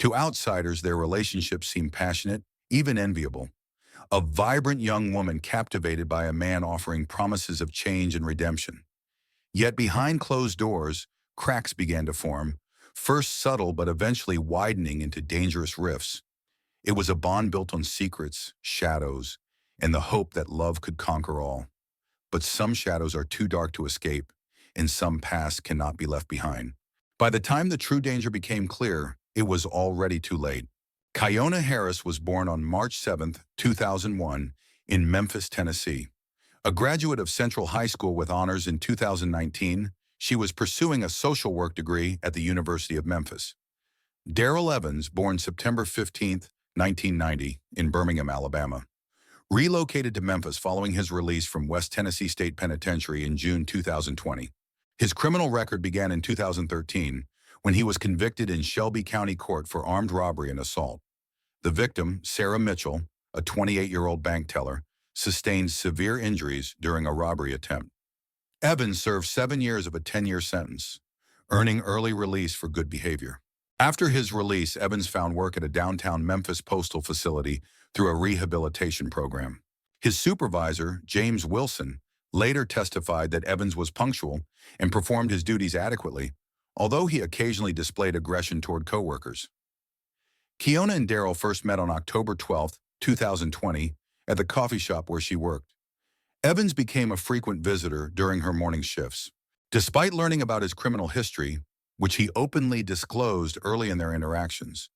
To outsiders, their relationship seemed passionate, even enviable. A vibrant young woman captivated by a man offering promises of change and redemption. Yet behind closed doors, cracks began to form, first subtle but eventually widening into dangerous rifts. It was a bond built on secrets, shadows, and the hope that love could conquer all. But some shadows are too dark to escape, and some pasts cannot be left behind. By the time the true danger became clear, it was already too late. Kiona Harris was born on March 7, 2001, in Memphis, Tennessee. A graduate of Central High School with honors in 2019, she was pursuing a social work degree at the University of Memphis. Darrell Evans, born September 15, 1990, in Birmingham, Alabama, relocated to Memphis following his release from West Tennessee State Penitentiary in June 2020. His criminal record began in 2013 when he was convicted in Shelby County Court for armed robbery and assault. The victim, Sarah Mitchell, a 28-year-old bank teller, sustained severe injuries during a robbery attempt. Evans served 7 years of a 10-year sentence, earning early release for good behavior. After his release, Evans found work at a downtown Memphis postal facility through a rehabilitation program. His supervisor, James Wilson, later testified that Evans was punctual and performed his duties adequately, although he occasionally displayed aggression toward coworkers. Kiona and Darrell first met on October 12, 2020, at the coffee shop where she worked. Evans became a frequent visitor during her morning shifts. Despite learning about his criminal history, which he openly disclosed early in their interactions,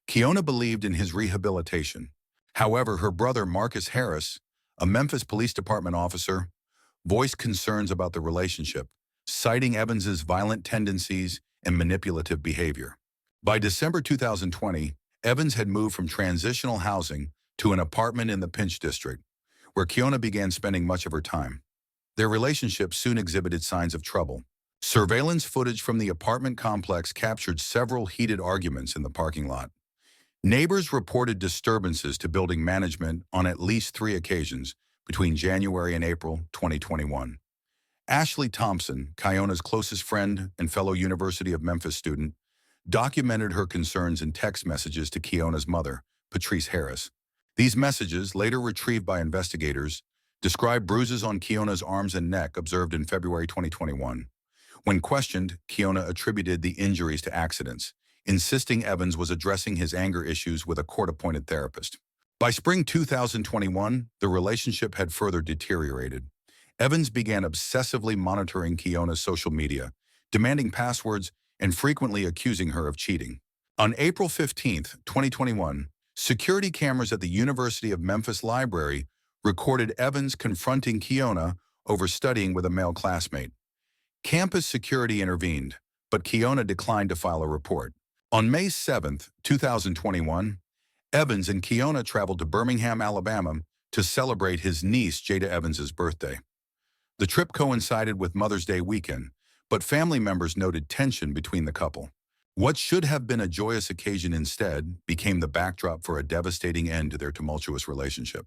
Kiona believed in his rehabilitation. However, her brother Marcus Harris, a Memphis Police Department officer, voiced concerns about the relationship, citing Evans's violent tendencies and manipulative behavior. By December 2020, Evans had moved from transitional housing to an apartment in the Pinch District, where Kiona began spending much of her time. Their relationship soon exhibited signs of trouble. Surveillance footage from the apartment complex captured several heated arguments in the parking lot. Neighbors reported disturbances to building management on at least 3 occasions between January and April 2021. Ashley Thompson, Kiona's closest friend and fellow University of Memphis student, documented her concerns in text messages to Kiona's mother, Patrice Harris. These messages, later retrieved by investigators, describe bruises on Kiona's arms and neck observed in February 2021. When questioned, Kiona attributed the injuries to accidents, insisting Evans was addressing his anger issues with a court-appointed therapist. By spring 2021, the relationship had further deteriorated. Evans began obsessively monitoring Kiona's social media, demanding passwords and frequently accusing her of cheating. On April 15, 2021, security cameras at the University of Memphis Library recorded Evans confronting Kiona over studying with a male classmate. Campus security intervened, but Kiona declined to file a report. On May 7, 2021, Evans and Kiona traveled to Birmingham, Alabama to celebrate his niece Jada Evans's birthday. The trip coincided with Mother's Day weekend, but family members noted tension between the couple. What should have been a joyous occasion instead became the backdrop for a devastating end to their tumultuous relationship.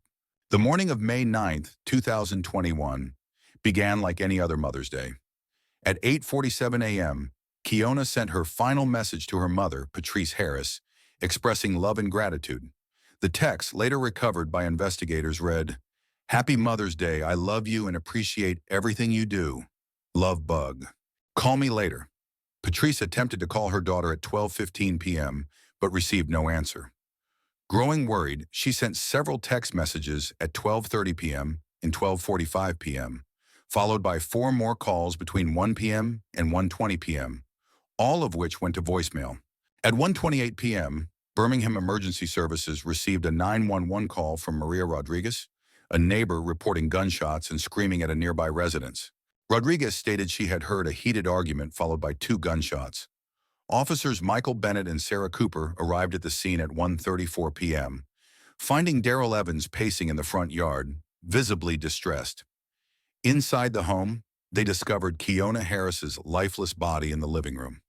The morning of May 9, 2021, began like any other Mother's Day. At 8:47 a.m., Kiona sent her final message to her mother, Patrice Harris, expressing love and gratitude. The text, later recovered by investigators, read, "Happy Mother's Day. I love you and appreciate everything you do. Love, Bug. Call me later." Patrice attempted to call her daughter at 12:15 p.m., but received no answer. Growing worried, she sent several text messages at 12:30 p.m. and 12:45 p.m., followed by 4 more calls between 1 p.m. and 1:20 p.m., all of which went to voicemail. At 1:28 p.m., Birmingham Emergency Services received a 911 call from Maria Rodriguez, a neighbor reporting gunshots and screaming at a nearby residence. Rodriguez stated she had heard a heated argument followed by 2 gunshots. Officers Michael Bennett and Sarah Cooper arrived at the scene at 1:34 p.m., finding Darrell Evans pacing in the front yard, visibly distressed. Inside the home, they discovered Kiona Harris's lifeless body in the living room.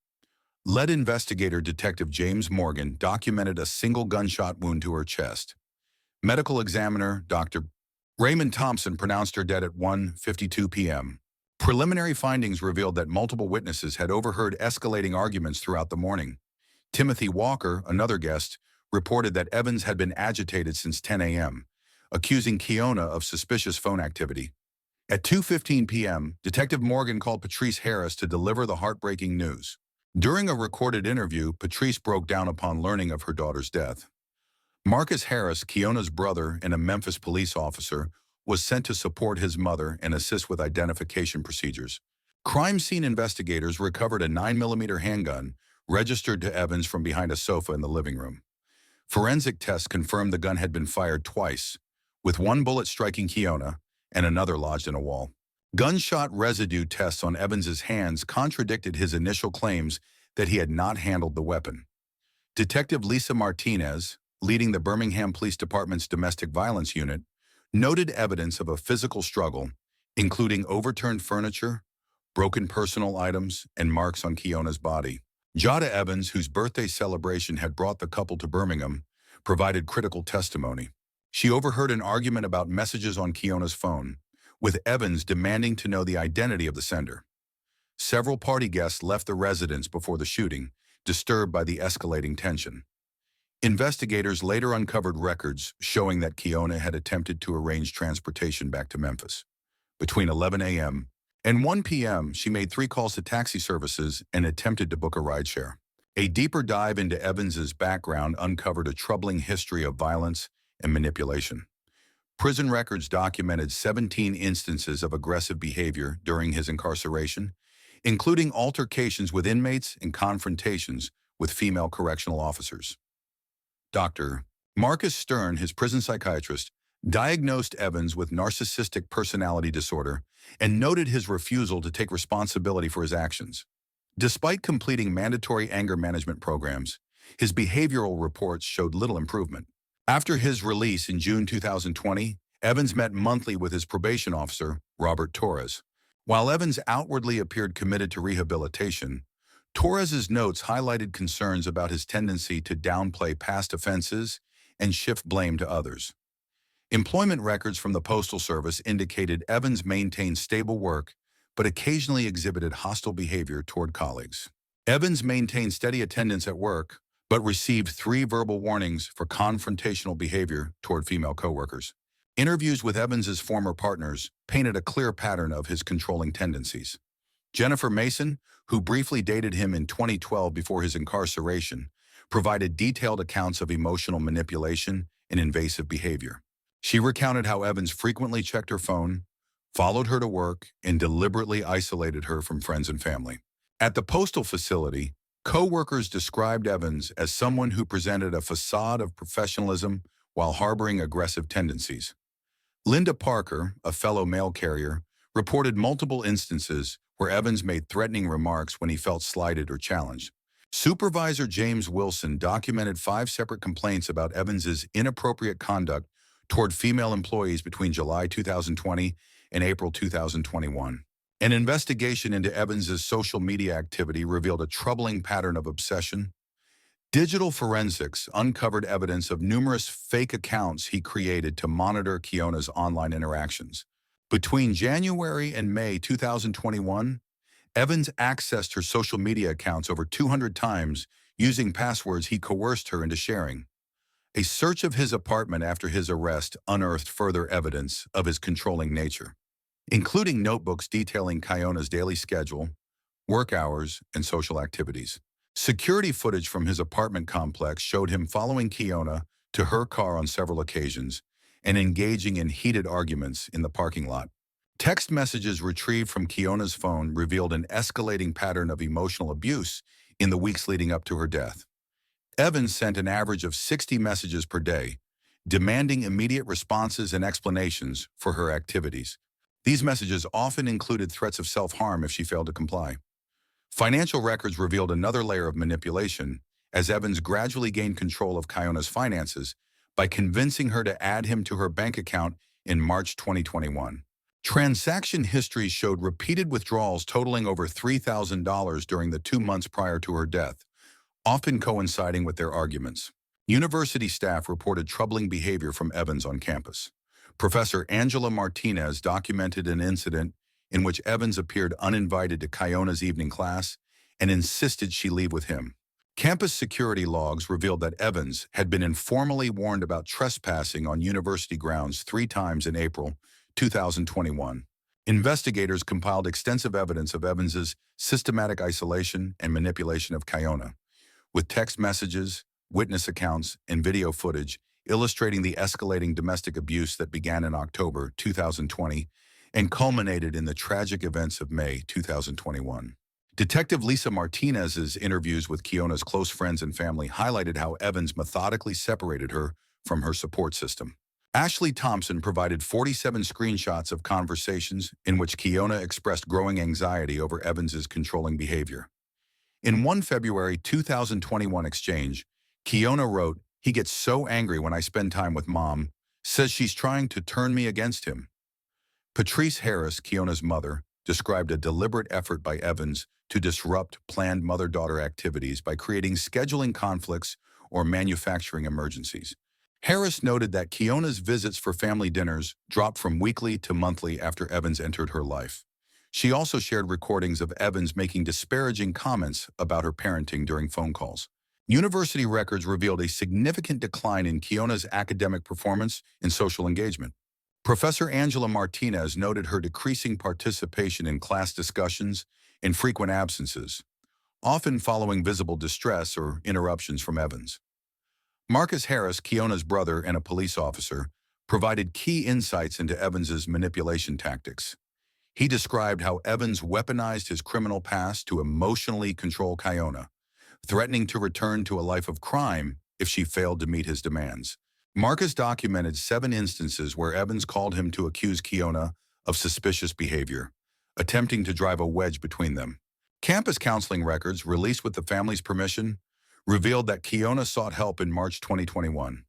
Lead investigator Detective James Morgan documented a single gunshot wound to her chest. Medical examiner Dr. Raymond Thompson pronounced her dead at 1:52 p.m. Preliminary findings revealed that multiple witnesses had overheard escalating arguments throughout the morning. Timothy Walker, another guest, reported that Evans had been agitated since 10 a.m., accusing Kiona of suspicious phone activity. At 2:15 p.m., Detective Morgan called Patrice Harris to deliver the heartbreaking news. During a recorded interview, Patrice broke down upon learning of her daughter's death. Marcus Harris, Kiona's brother and a Memphis police officer, was sent to support his mother and assist with identification procedures. Crime scene investigators recovered a 9mm handgun registered to Evans from behind a sofa in the living room. Forensic tests confirmed the gun had been fired twice, with one bullet striking Kiona and another lodged in a wall. Gunshot residue tests on Evans's hands contradicted his initial claims that he had not handled the weapon. Detective Lisa Martinez, leading the Birmingham Police Department's domestic violence unit, noted evidence of a physical struggle, including overturned furniture, broken personal items, and marks on Kiona's body. Jada Evans, whose birthday celebration had brought the couple to Birmingham, provided critical testimony. She overheard an argument about messages on Kiona's phone, with Evans demanding to know the identity of the sender. Several party guests left the residence before the shooting, disturbed by the escalating tension. Investigators later uncovered records showing that Kiona had attempted to arrange transportation back to Memphis. Between 11 a.m. and 1 p.m., she made 3 calls to taxi services and attempted to book a rideshare. A deeper dive into Evans's background uncovered a troubling history of violence and manipulation. Prison records documented 17 instances of aggressive behavior during his incarceration, including altercations with inmates and confrontations with female correctional officers. Dr. Marcus Stern, his prison psychiatrist, diagnosed Evans with narcissistic personality disorder and noted his refusal to take responsibility for his actions. Despite completing mandatory anger management programs, his behavioral reports showed little improvement. After his release in June 2020, Evans met monthly with his probation officer, Robert Torres. While Evans outwardly appeared committed to rehabilitation, Torres's notes highlighted concerns about his tendency to downplay past offenses and shift blame to others. Employment records from the Postal Service indicated Evans maintained stable work, but occasionally exhibited hostile behavior toward colleagues. Evans maintained steady attendance at work, but received 3 verbal warnings for confrontational behavior toward female coworkers. Interviews with Evans's former partners painted a clear pattern of his controlling tendencies. Jennifer Mason, who briefly dated him in 2012 before his incarceration, provided detailed accounts of emotional manipulation and invasive behavior. She recounted how Evans frequently checked her phone, followed her to work, and deliberately isolated her from friends and family. At the postal facility, co-workers described Evans as someone who presented a facade of professionalism while harboring aggressive tendencies. Linda Parker, a fellow mail carrier, reported multiple instances where Evans made threatening remarks when he felt slighted or challenged. Supervisor James Wilson documented 5 separate complaints about Evans's inappropriate conduct toward female employees between July 2020 and April 2021. An investigation into Evans's social media activity revealed a troubling pattern of obsession. Digital forensics uncovered evidence of numerous fake accounts he created to monitor Kiona's online interactions. Between January and May 2021, Evans accessed her social media accounts over 200 times using passwords he coerced her into sharing. A search of his apartment after his arrest unearthed further evidence of his controlling nature, including notebooks detailing Kiona's daily schedule, work hours, and social activities. Security footage from his apartment complex showed him following Kiona to her car on several occasions and engaging in heated arguments in the parking lot. Text messages retrieved from Kiona's phone revealed an escalating pattern of emotional abuse in the weeks leading up to her death. Evans sent an average of 60 messages per day, demanding immediate responses and explanations for her activities. These messages often included threats of self-harm if she failed to comply. Financial records revealed another layer of manipulation as Evans gradually gained control of Kiona's finances by convincing her to add him to her bank account in March 2021. Transaction history showed repeated withdrawals totaling over $3,000 during the 2 months prior to her death, often coinciding with their arguments. University staff reported troubling behavior from Evans on campus. Professor Angela Martinez documented an incident in which Evans appeared uninvited to Kiona's evening class and insisted she leave with him. Campus security logs revealed that Evans had been informally warned about trespassing on university grounds 3 times in April 2021. Investigators compiled extensive evidence of Evans's systematic isolation and manipulation of Kiona, with text messages, witness accounts, and video footage illustrating the escalating domestic abuse that began in October 2020 and culminated in the tragic events of May 2021. Detective Lisa Martinez's interviews with Kiona's close friends and family highlighted how Evans methodically separated her from her support system. Ashley Thompson provided 47 screenshots of conversations in which Kiona expressed growing anxiety over Evans's controlling behavior. In one February 2021 exchange, Kiona wrote, "He gets so angry when I spend time with Mom, says she's trying to turn me against him." Patrice Harris, Kiona's mother, described a deliberate effort by Evans to disrupt planned mother-daughter activities by creating scheduling conflicts or manufacturing emergencies. Harris noted that Kiona's visits for family dinners dropped from weekly to monthly after Evans entered her life. She also shared recordings of Evans making disparaging comments about her parenting during phone calls. University records revealed a significant decline in Kiona's academic performance and social engagement. Professor Angela Martinez noted her decreasing participation in class discussions and frequent absences, often following visible distress or interruptions from Evans. Marcus Harris, Kiona's brother and a police officer, provided key insights into Evans's manipulation tactics. He described how Evans weaponized his criminal past to emotionally control Kiona, threatening to return to a life of crime if she failed to meet his demands. Marcus documented 7 instances where Evans called him to accuse Kiona of suspicious behavior, attempting to drive a wedge between them. Campus counseling records, released with the family's permission, revealed that Kiona sought help in March 2021.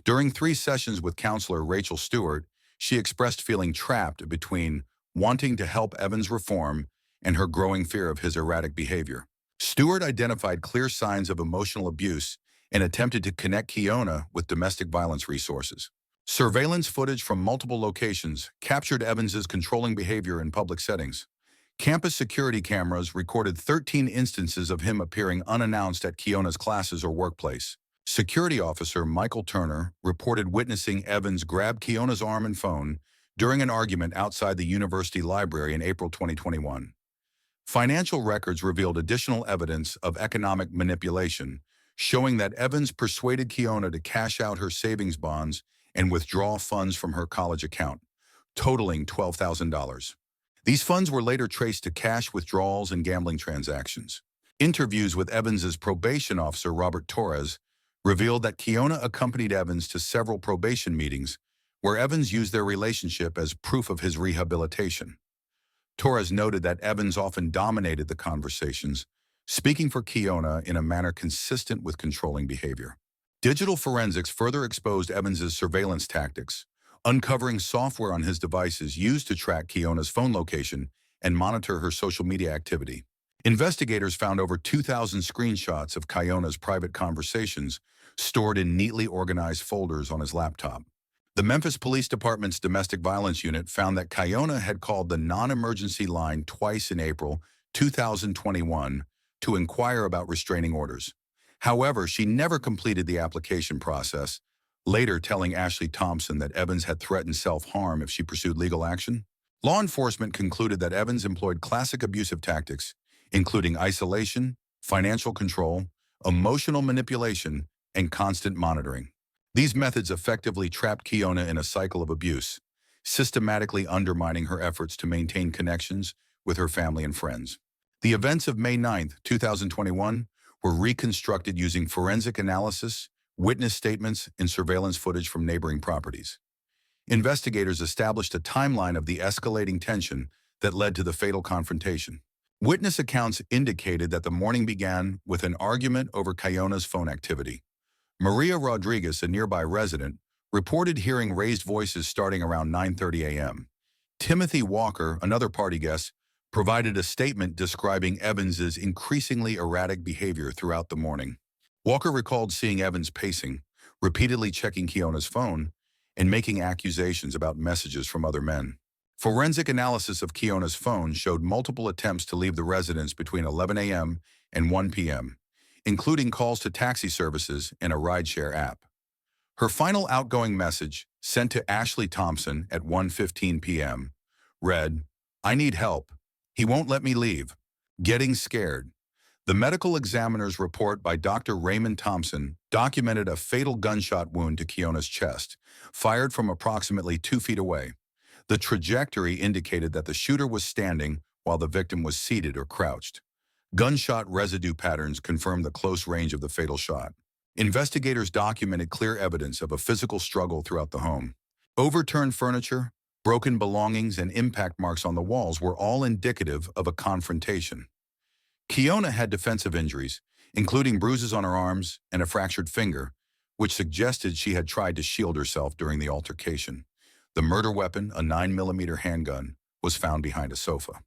During 3 sessions with counselor Rachel Stewart, she expressed feeling trapped between wanting to help Evans reform and her growing fear of his erratic behavior. Stewart identified clear signs of emotional abuse and attempted to connect Kiona with domestic violence resources. Surveillance footage from multiple locations captured Evans's controlling behavior in public settings. Campus security cameras recorded 13 instances of him appearing unannounced at Kiona's classes or workplace. Security officer Michael Turner reported witnessing Evans grab Kiona's arm and phone during an argument outside the university library in April 2021. Financial records revealed additional evidence of economic manipulation, showing that Evans persuaded Kiona to cash out her savings bonds and withdraw funds from her college account, totaling $12,000. These funds were later traced to cash withdrawals and gambling transactions. Interviews with Evans's probation officer, Robert Torres, revealed that Kiona accompanied Evans to several probation meetings where Evans used their relationship as proof of his rehabilitation. Torres noted that Evans often dominated the conversations, speaking for Kiona in a manner consistent with controlling behavior. Digital forensics further exposed Evans's surveillance tactics, uncovering software on his devices used to track Kiona's phone location and monitor her social media activity. Investigators found over 2,000 screenshots of Kiona's private conversations stored in neatly organized folders on his laptop. The Memphis Police Department's domestic violence unit found that Kiona had called the non-emergency line twice in April 2021 to inquire about restraining orders. However, she never completed the application process, later telling Ashley Thompson that Evans had threatened self-harm if she pursued legal action. Law enforcement concluded that Evans employed classic abusive tactics, including isolation, financial control, emotional manipulation, and constant monitoring. These methods effectively trapped Kiona in a cycle of abuse, systematically undermining her efforts to maintain connections with her family and friends. The events of May 9, 2021 were reconstructed using forensic analysis, witness statements, and surveillance footage from neighboring properties. Investigators established a timeline of the escalating tension that led to the fatal confrontation. Witness accounts indicated that the morning began with an argument over Kiona's phone activity. Maria Rodriguez, a nearby resident, reported hearing raised voices starting around 9:30 a.m. Timothy Walker, another party guest, provided a statement describing Evans's increasingly erratic behavior throughout the morning. Walker recalled seeing Evans pacing, repeatedly checking Kiona's phone, and making accusations about messages from other men. Forensic analysis of Kiona's phone showed multiple attempts to leave the residence between 11 a.m. and 1 p.m., including calls to taxi services and a rideshare app. Her final outgoing message, sent to Ashley Thompson at 1:15 p.m., read, "I need help. He won't let me leave. Getting scared." The medical examiner's report by Dr. Raymond Thompson documented a fatal gunshot wound to Keona's chest, fired from approximately 2 feet away. The trajectory indicated that the shooter was standing while the victim was seated or crouched. Gunshot residue patterns confirmed the close range of the fatal shot. Investigators documented clear evidence of a physical struggle throughout the home. Overturned furniture, broken belongings, and impact marks on the walls were all indicative of a confrontation. Keona had defensive injuries, including bruises on her arms and a fractured finger, which suggested she had tried to shield herself during the altercation. The murder weapon, a 9mm handgun, was found behind a sofa.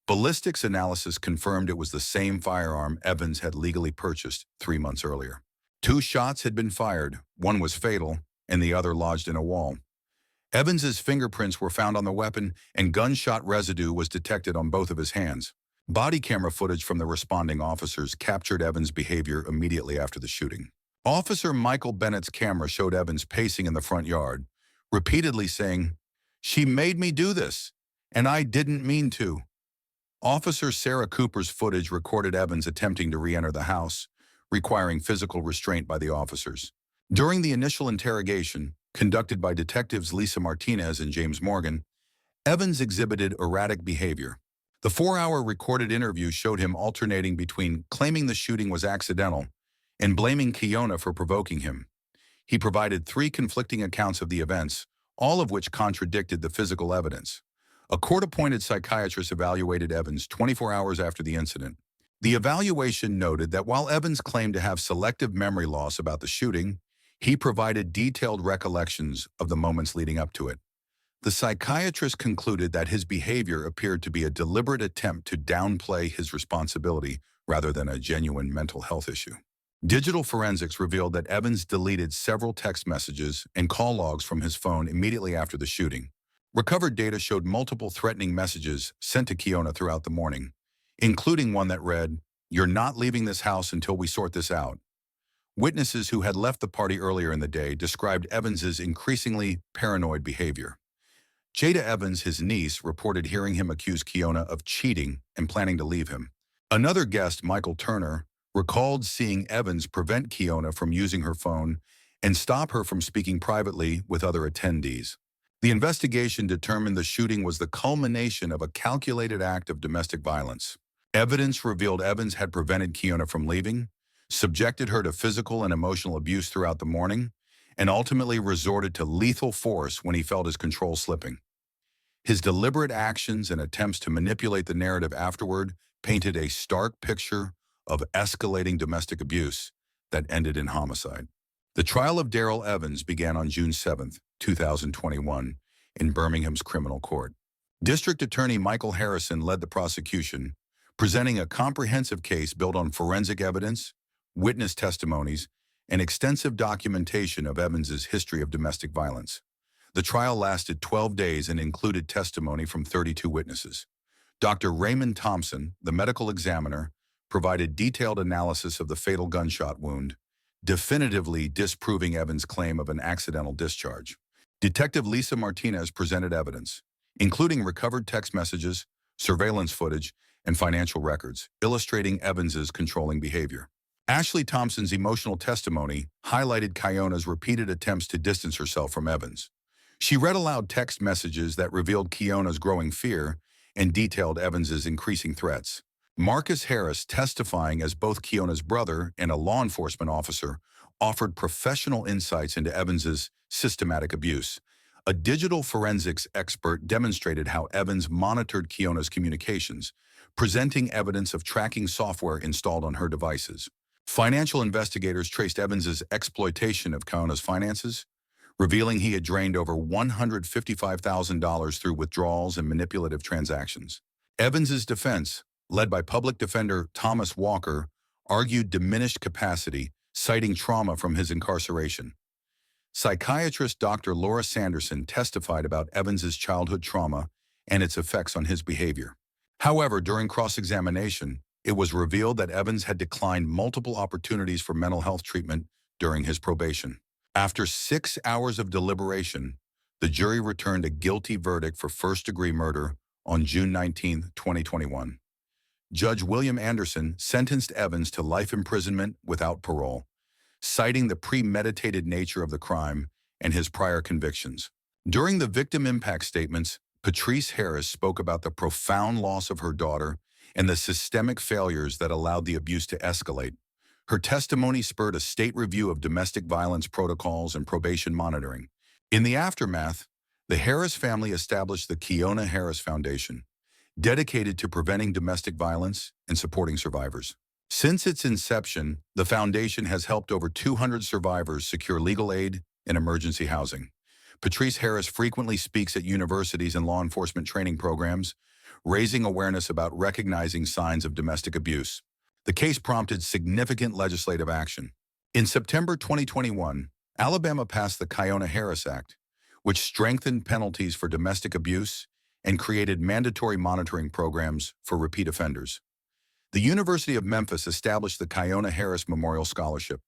Ballistics analysis confirmed it was the same firearm Evans had legally purchased 3 months earlier. 2 shots had been fired, one was fatal, and the other lodged in a wall. Evans's fingerprints were found on the weapon, and gunshot residue was detected on both of his hands. Body camera footage from the responding officers captured Evans' behavior immediately after the shooting. Officer Michael Bennett's camera showed Evans pacing in the front yard, repeatedly saying, "She made me do this, and I didn't mean to." Officer Sarah Cooper's footage recorded Evans attempting to re-enter the house, requiring physical restraint by the officers. During the initial interrogation, conducted by detectives Lisa Martinez and James Morgan, Evans exhibited erratic behavior. The 4-hour recorded interview showed him alternating between claiming the shooting was accidental and blaming Keona for provoking him. He provided 3 conflicting accounts of the events, all of which contradicted the physical evidence. A court-appointed psychiatrist evaluated Evans 24 hours after the incident. The evaluation noted that while Evans claimed to have selective memory loss about the shooting, he provided detailed recollections of the moments leading up to it. The psychiatrist concluded that his behavior appeared to be a deliberate attempt to downplay his responsibility rather than a genuine mental health issue. Digital forensics revealed that Evans deleted several text messages and call logs from his phone immediately after the shooting. Recovered data showed multiple threatening messages sent to Keona throughout the morning, including one that read, "You're not leaving this house until we sort this out." Witnesses who had left the party earlier in the day described Evans's increasingly paranoid behavior. Jada Evans, his niece, reported hearing him accuse Keona of cheating and planning to leave him. Another guest, Michael Turner, recalled seeing Evans prevent Keona from using her phone and stop her from speaking privately with other attendees. The investigation determined the shooting was the culmination of a calculated act of domestic violence. Evidence revealed Evans had prevented Keona from leaving, subjected her to physical and emotional abuse throughout the morning, and ultimately resorted to lethal force when he felt his control slipping. His deliberate actions and attempts to manipulate the narrative afterward painted a stark picture of escalating domestic abuse that ended in homicide. The trial of Darrell Evans began on June 7, 2021, in Birmingham's criminal court. District Attorney Michael Harrison led the prosecution, presenting a comprehensive case built on forensic evidence, witness testimonies, and extensive documentation of Evans's history of domestic violence. The trial lasted 12 days and included testimony from 32 witnesses. Dr. Raymond Thompson, the medical examiner, provided detailed analysis of the fatal gunshot wound, definitively disproving Evans' claim of an accidental discharge. Detective Lisa Martinez presented evidence, including recovered text messages, surveillance footage, and financial records, illustrating Evans's controlling behavior. Ashley Thompson's emotional testimony highlighted Keona's repeated attempts to distance herself from Evans. She read aloud text messages that revealed Keona's growing fear and detailed Evans's increasing threats. Marcus Harris, testifying as both Keona's brother and a law enforcement officer, offered professional insights into Evans's systematic abuse. A digital forensics expert demonstrated how Evans monitored Keona's communications, presenting evidence of tracking software installed on her devices. Financial investigators traced Evans's exploitation of Keona's finances, revealing he had drained over $155,000 through withdrawals and manipulative transactions. Evans's defense, led by public defender Thomas Walker, argued diminished capacity, citing trauma from his incarceration. Psychiatrist Dr. Laura Sanderson testified about Evans's childhood trauma and its effects on his behavior. However, during cross-examination, it was revealed that Evans had declined multiple opportunities for mental health treatment during his probation. After 6 hours of deliberation, the jury returned a guilty verdict for first-degree murder on June 19, 2021. Judge William Anderson sentenced Evans to life imprisonment without parole, citing the premeditated nature of the crime and his prior convictions. During the victim impact statements, Patrice Harris spoke about the profound loss of her daughter and the systemic failures that allowed the abuse to escalate. Her testimony spurred a state review of domestic violence protocols and probation monitoring. In the aftermath, the Harris family established the Keona Harris Foundation, dedicated to preventing domestic violence and supporting survivors. Since its inception, the foundation has helped over 200 survivors secure legal aid and emergency housing. Patrice Harris frequently speaks at universities and law enforcement training programs, raising awareness about recognizing signs of domestic abuse. The case prompted significant legislative action. In September 2021, Alabama passed the Keona Harris Act, which strengthened penalties for domestic abuse and created mandatory monitoring programs for repeat offenders. The University of Memphis established the Keona Harris Memorial Scholarship,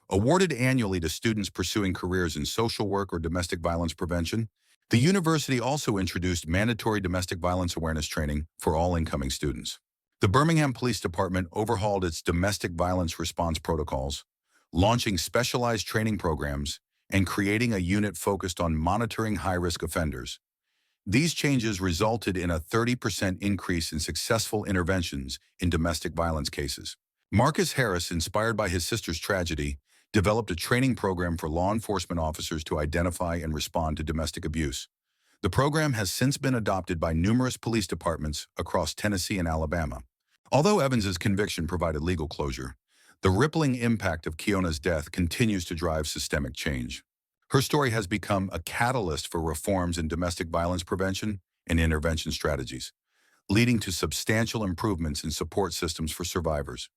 awarded annually to students pursuing careers in social work or domestic violence prevention. The university also introduced mandatory domestic violence awareness training for all incoming students. The Birmingham Police Department overhauled its domestic violence response protocols, launching specialized training programs and creating a unit focused on monitoring high-risk offenders. These changes resulted in a 30% increase in successful interventions in domestic violence cases. Marcus Harris, inspired by his sister's tragedy, developed a training program for law enforcement officers to identify and respond to domestic abuse. The program has since been adopted by numerous police departments across Tennessee and Alabama. Although Evans's conviction provided legal closure, the rippling impact of Keona's death continues to drive systemic change. Her story has become a catalyst for reforms in domestic violence prevention and intervention strategies, leading to substantial improvements in support systems for survivors.